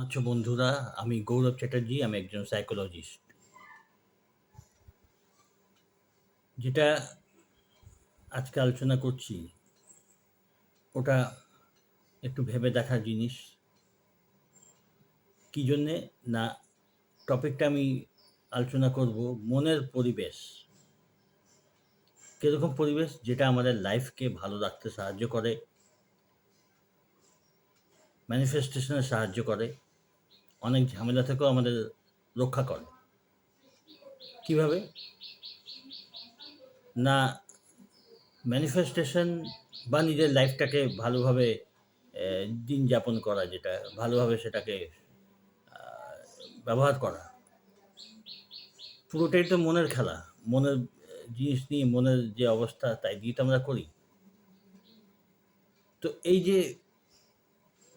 আচ্ছা বন্ধুরা, আমি গৌরব চ্যাটার্জি। আমি একজন সাইকোলজিস্ট। যেটা আজকে আলোচনা করছি ওটা একটু ভেবে দেখার জিনিস। কী জন্যে না, টপিকটা আমি আলোচনা করব মনের পরিবেশ। কীরকম পরিবেশ যেটা আমাদের লাইফকে ভালো রাখতে সাহায্য করে, ম্যানিফেস্টেশনে সাহায্য করে, অনেক ঝামেলা থেকেও আমাদের রক্ষা করে। কিভাবে না, ম্যানিফেস্টেশন বা নিজের লাইফটাকে ভালোভাবে দিন যাপন করা, যেটা ভালোভাবে সেটাকে ব্যবহার করা, পুরোটাই তো মনের খেলা। মনের জিনিস নিয়ে, মনের যে অবস্থা তাই দিয়ে তো আমরা করি। তো এই যে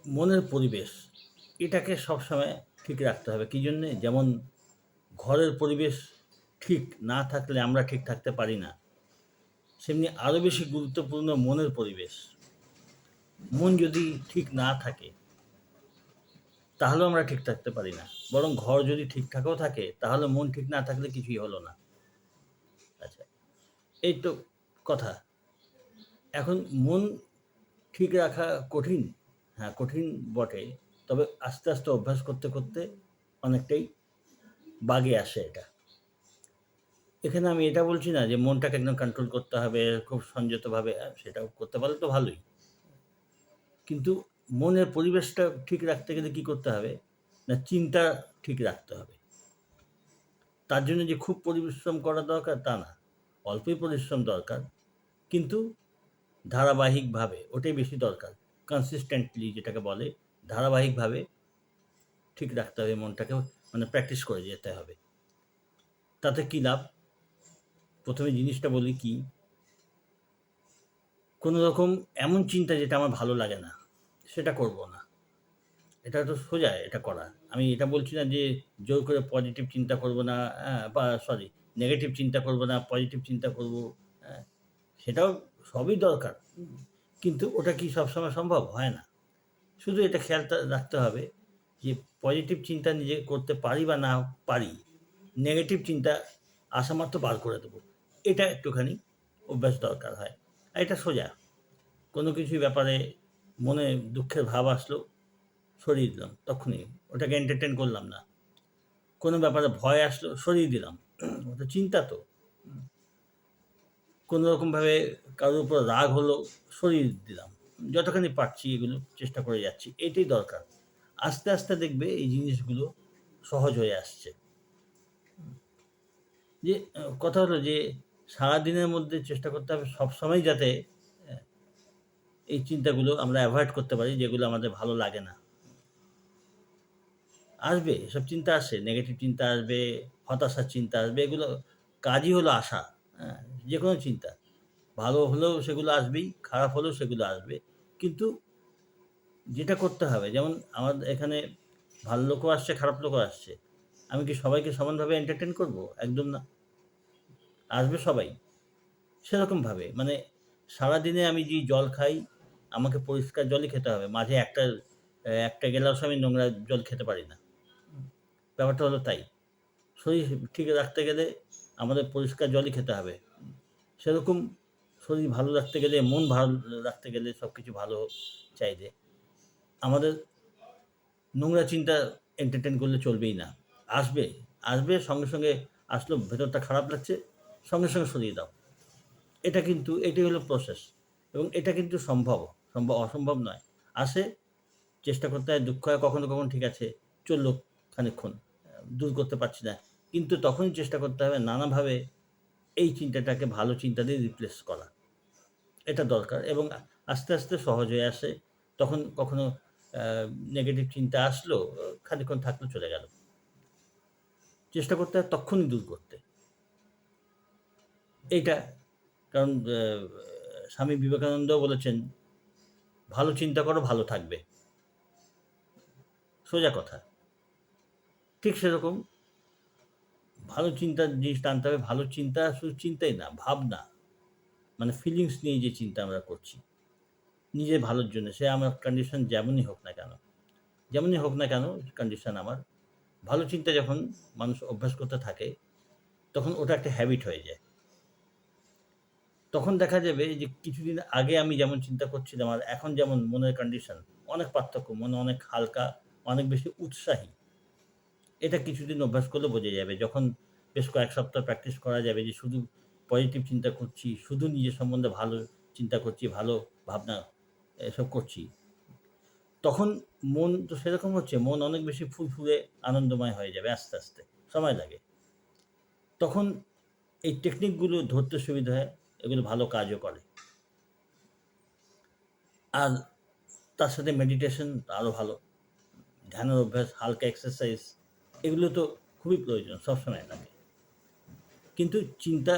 মনের পরিবেশ, এটাকে সবসময় ঠিক রাখতে হবে। কী জন্যে? যেমন ঘরের পরিবেশ ঠিক না থাকলে আমরা ঠিক থাকতে পারি না, সেমনি আরও বেশি গুরুত্বপূর্ণ মনের পরিবেশ। মন যদি ঠিক না থাকে তাহলেও আমরা ঠিক থাকতে পারি না, বরং ঘর যদি ঠিকঠাকও থাকে তাহলে মন ঠিক না থাকলে কিছুই হলো না। আচ্ছা, এই তো কথা। এখন মন ঠিক রাখা কঠিন। হ্যাঁ, কঠিন বটে। তবে আস্তে আস্তে অভ্যাস করতে করতে অনেকটাই বাগে আসে এটা। এখানে আমি এটা বলছি না যে মনটাকে একদম কন্ট্রোল করতে হবে খুব সংযতভাবে। সেটাও করতে পারলে তো ভালোই। কিন্তু মনের পরিবেশটা ঠিক রাখতে গেলে কী করতে হবে না, চিন্তা ঠিক রাখতে হবে। তার জন্য যে খুব পরিশ্রম করা দরকার তা না, অল্পই পরিশ্রম দরকার, কিন্তু ধারাবাহিকভাবে ওটাই বেশি দরকার। কনসিস্টেন্টলি যেটাকে বলে, ধারাবাহিকভাবে ঠিক রাখতে হবে মনটাকে, মানে প্র্যাকটিস করে যেতে হবে। তাতে কী লাভ? প্রথমে জিনিসটা বলি কি, কোনো রকম এমন চিন্তা যেটা আমার ভালো লাগে না সেটা করব না। এটা তো সোজা এটা করা। আমি এটা বলছি না যে জোর করে পজিটিভ চিন্তা করব না, বা সরি, নেগেটিভ চিন্তা করব না, পজিটিভ চিন্তা করব। হ্যাঁ, সেটাও সবই দরকার। কিন্তু ওটা কি সবসময় সম্ভব? হয় না। শুধু এটা খেয়ালটা রাখতে হবে যে পজিটিভ চিন্তা নিজে করতে পারি বা না পারি, নেগেটিভ চিন্তা আসা মাত্র বার করে দেবো। এটা একটুখানি অভ্যাস দরকার হয়। আর এটা সোজা। কোনো কিছুর ব্যাপারে মনে দুঃখের ভাব আসলো, সরিয়ে দিলাম তক্ষুনি, ওটাকে এন্টারটেন করলাম না। কোনো ব্যাপারে ভয় আসলো, সরিয়ে দিলাম। ওটা চিন্তা তো। কোনো রকমভাবে কারোর উপর রাগ হলো, সরিয়ে দিলাম। যতখানি পারছি এগুলো চেষ্টা করে যাচ্ছি। এটাই দরকার। আস্তে আস্তে দেখবে এই জিনিসগুলো সহজ হয়ে আসছে। যে কথা হলো যে সারাদিনের মধ্যে চেষ্টা করতে হবে সবসময় যাতে অ্যা এই চিন্তাগুলো আমরা এভয়েড করতে পারি, যেগুলো আমাদের ভালো লাগে না। আসবে, এসব চিন্তা আসে, নেগেটিভ চিন্তা আসবে, হতাশার চিন্তা আসবে। এগুলো কাজই হলো আসা। হ্যাঁ? যেকোনো চিন্তা। ভালো হলেও সেগুলো আসবেই, খারাপ হলেও সেগুলো আসবে। কিন্তু যেটা করতে হবে, যেমন আমার এখানে ভালো লোকও আসছে, খারাপ লোকও আসছে। আমি কি সবাইকে সমানভাবে এন্টারটেইন করব? একদম না। আসবে সবাই। সেরকমভাবে মানে সারাদিনে আমি যে জল খাই, আমাকে পরিষ্কার জলই খেতে হবে। মাঝে একটা গেলাসও আমি নোংরা জল খেতে পারি না। ব্যাপারটা হলো তাই। শরীর ঠিক রাখতে গেলে আমাদের পরিষ্কার জলই খেতে হবে। সেরকম শরীর ভালো রাখতে গেলে, মন ভালো রাখতে গেলে, সবকিছু ভালো চাইলে আমাদের নোংরা চিন্তা এন্টারটেইন করলে চলবেই না। আসবে, আসবে সঙ্গে, সঙ্গে আসলো, ভেতরটা খারাপ লাগছে, সঙ্গে, সঙ্গে সরিয়ে দাও। এটা কিন্তু এটাই হলো প্রসেস, এবং এটা কিন্তু অসম্ভব নয়। আসে, চেষ্টা করতে হয়, দুঃখ হয় কখনো, কখনো ঠিক আছে, চলল খানিকক্ষণ, দূর করতে পারছি না। কিন্তু তখনই চেষ্টা করতে হবে নানাভাবে এই চিন্তাটাকে ভালো চিন্তা দিয়ে রিপ্লেস করা। এটা দরকার, এবং আস্তে, আস্তে সহজ হয়ে আসে। তখন কখনো আ নেগেটিভ চিন্তা আসলো, খানিকক্ষণ থাকলো, চলে গেল। চেষ্টা করতে হয় তক্ষুনি দূর করতে। এইটা কারণ স্বামী বিবেকানন্দও বলেছেন, "ভালো চিন্তা করো, ভালো থাকবে।" সোজা কথা। ঠিক সেরকম ভালো চিন্তার জিনিসটা আনতে হবে। ভালো চিন্তা শুধু চিন্তাই না, ভাবনা। মানে ফিলিংস নিয়ে যে চিন্তা আমরা করছি, নিজের ভালোর জন্য, সে আমার কন্ডিশন যেমনই হোক না কেন। যেমনই হোক না কেন কন্ডিশন আমার, ভালো চিন্তা যখন মানুষ অভ্যাস করতে থাকে, তখন ওটা একটা হ্যাবিট হয়ে যায়। তখন দেখা যাবে যে কিছুদিন আগে আমি যেমন চিন্তা করছিলাম আর এখন যেমন মনের কন্ডিশন অনেক পার্থক্য। মনে অনেক হালকা, অনেক বেশি উৎসাহী। এটা কিছুদিন অভ্যাস করলে বোঝা যাবে। যখন বেশ কয়েক সপ্তাহ প্র্যাকটিস করা যাবে যে শুধু পজিটিভ চিন্তা করছি, শুধু নিজের সম্বন্ধে ভালো চিন্তা করছি, ভালো ভাবনা এসব করছি। তখন মন তো সেরকম হচ্ছে, মন অনেক বেশি ফুরফুরে আনন্দময় হয়ে যাবে আস্তে, আস্তে। সময় লাগে। তখন এই টেকনিকগুলো ধরতে সুবিধা হয়, এগুলো ভালো কাজও করে। আর তার সাথে মেডিটেশন আরও ভালো। ধ্যানের অভ্যাস, হালকা এক্সারসাইজ এগুলো তো খুবই প্রয়োজন, সবসময় লাগে। কিন্তু চিন্তা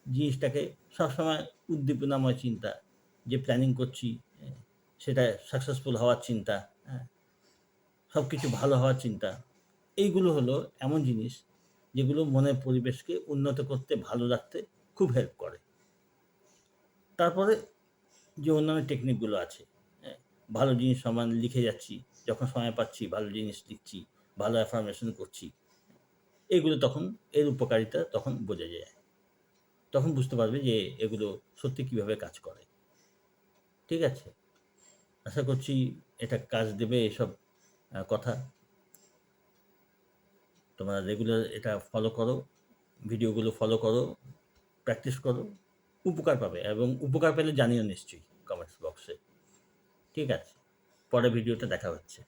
জিনিসটাকে সবসময় উদ্দীপনাময় চিন্তা, যে প্ল্যানিং করছি, সেটা সাকসেসফুল হওয়ার চিন্তা, হ্যাঁ? সবকিছু ভালো হওয়ার চিন্তা। এইগুলো হলো এমন জিনিস যেগুলো মনের পরিবেশকে উন্নত করতে, ভালো রাখতে খুব হেল্প করে। তারপরে যে অন্যান্য টেকনিকগুলো আছে, হ্যাঁ? ভালো জিনিস সমান লিখে যাচ্ছি, যখন সময় পাচ্ছি ভালো জিনিস লিখছি, ভালো অ্যাফার্মেশন করছি। এগুলো তখন এর উপকারিতা তখন বোঝা যায়। তখন বুঝতে পারবে যে এগুলো সত্যি কিভাবে কাজ করে। ঠিক আছে? আশা করছি এটা কাজ দেবে এসব কথা। তোমরা রেগুলার এটা ফলো করো, ভিডিওগুলো ফলো করো, প্র্যাকটিস করো। উপকার পাবে এবং উপকার পেলে জানিও নিশ্চয়ই কমেন্টস বক্সে। ঠিক আছে? পরের ভিডিওতে দেখা হচ্ছে।